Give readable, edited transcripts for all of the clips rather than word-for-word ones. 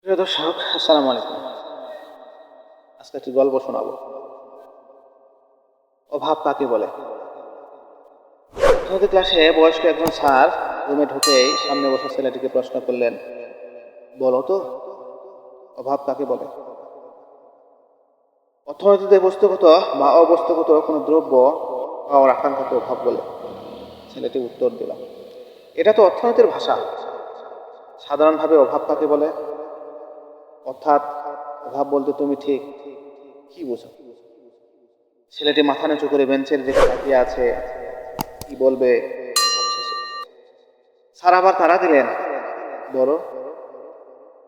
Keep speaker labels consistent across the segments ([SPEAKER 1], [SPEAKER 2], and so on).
[SPEAKER 1] প্রিয় দর্শক, আসসালামু আলাইকুম। আজকে একটি গল্প শোনাবো। অভাব কাকে বলে? অর্থনীতি ক্লাসে বয়স্ক একজন স্যার রুমে ঢুকেই সামনে বসা ছেলেটিকে প্রশ্ন করলেন, বলো তো, অভাব কাকে বলে? অর্থনীতিতে বস্তুগত বা অবস্তুগত কোনো দ্রব্য পাওয়ার আকাঙ্ক্ষাকে অভাব বলে। ছেলেটি উত্তর দিল, এটা তো অর্থনীতির ভাষা। সাধারণভাবে অভাব কাকে বলে? অর্থাৎ অভাব বলতে তুমি ঠিক কি বোঝো? ছেলেটি মাথা নিচু করে বেঞ্চের দিকে তাকিয়ে আছে। কি বলবে ভাবছে সে। স্যার আবার তাড়া দিলেন, বলো।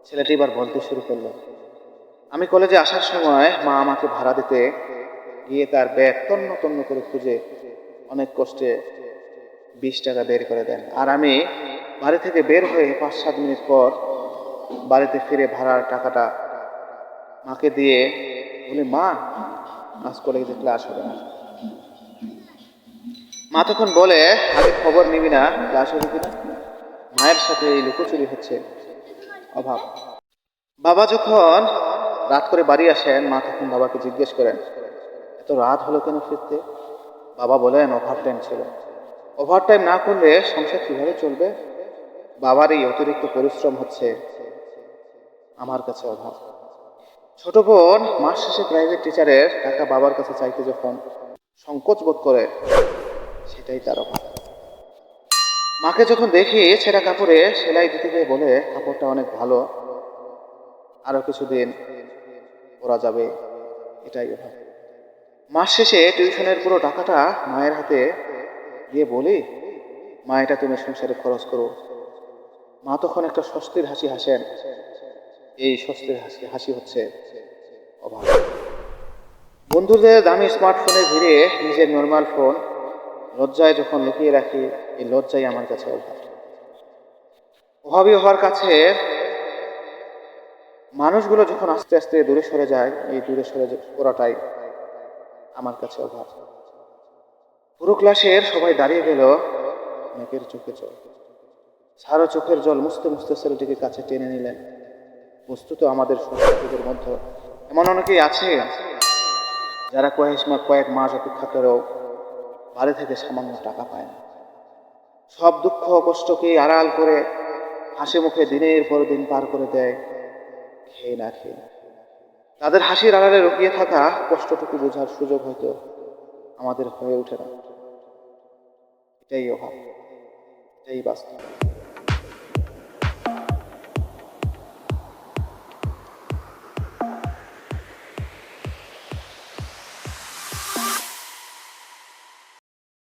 [SPEAKER 1] ছেলেটি এবার বলতে শুরু করলো, আমি কলেজে আসার সময় মা আমাকে ভাড়া দিতে গিয়ে তার ব্যাগ তন্ন তন্ন করে খুঁজে অনেক কষ্টে 20 টাকা বের করে দেন। আর আমি বাড়ি থেকে বের হয়ে 5-7 মিনিট পর বাড়িতে ফিরে ভাড়ার টাকাটা মাকে দিয়ে বলি, মা, আজ কলেজে ক্লাস হবে না। মা তখন বলে, আগে খবর নিবি না ক্লাস হবে কিনা? মায়ের সাথে এই লুকোচুরি হচ্ছে অভাব। বাবা যখন রাত করে বাড়ি আসেন, মা তখন বাবাকে জিজ্ঞেস করেন, এত রাত হলো কেন ফিরতে? বাবা বলেন, ওভার টাইম ছিল। ওভার টাইম না করলে সংসার কিভাবে চলবে? বাবার এই অতিরিক্ত পরিশ্রম হচ্ছে আমার কাছে অভাব। ছোট বোন মাস শেষে প্রাইভেট টিচারের টাকা বাবার কাছে চাইতে যখন সংকোচ বোধ করে, সেটাই তার অভাব। মাকে যখন দেখি ছেঁড়া কাপড়ে সেলাই দিতে গিয়ে বলে, কাপড়টা অনেক ভালো, আরো কিছুদিন পরা যাবে, এটাই অভাব। মাস শেষে টিউশনের পুরো টাকাটা মায়ের হাতে দিয়ে বলি, মা, এটা তুমি সংসারে খরচ করো। মা তখন একটা স্বস্তির হাসি হাসেন। এই স্বস্তির হাসি হচ্ছে অভাব। বন্ধুদের দামি স্মার্টফোনের ভিড়ে নিজের নর্মাল ফোন লজ্জায় যখন লুকিয়ে রাখি, এই লজ্জাই আমার কাছে অভাব। অভাবী হওয়ার কাছে মানুষগুলো যখন আস্তে আস্তে দূরে সরে যায়, এই দূরে সরে পড়াটাই আমার কাছে অভাব। পুরো ক্লাসের সবাই দাঁড়িয়ে গেল, অনেকের চোখে জল। স্যারও চোখের জল মুছতে মুছতে ছেলেটিকে কাছে টেনে নিলেন। বস্তুত আমাদের সংস্কৃতির মধ্যে এমন অনেকেই আছে যারা কয়েক মাস অপেক্ষা করেও বাড়ি থেকে সামান্য টাকা পায় না। সব দুঃখ কষ্টকে আড়াল করে হাসি মুখে দিনের পর দিন পার করে দেয়, খেয়ে না খেয়ে। তাদের হাসির আড়ালে লুকিয়ে থাকা কষ্টটুকু বোঝার সুযোগ হয়তো আমাদের হয়ে ওঠে না। এটাই অভাব, এটাই বাস্তব।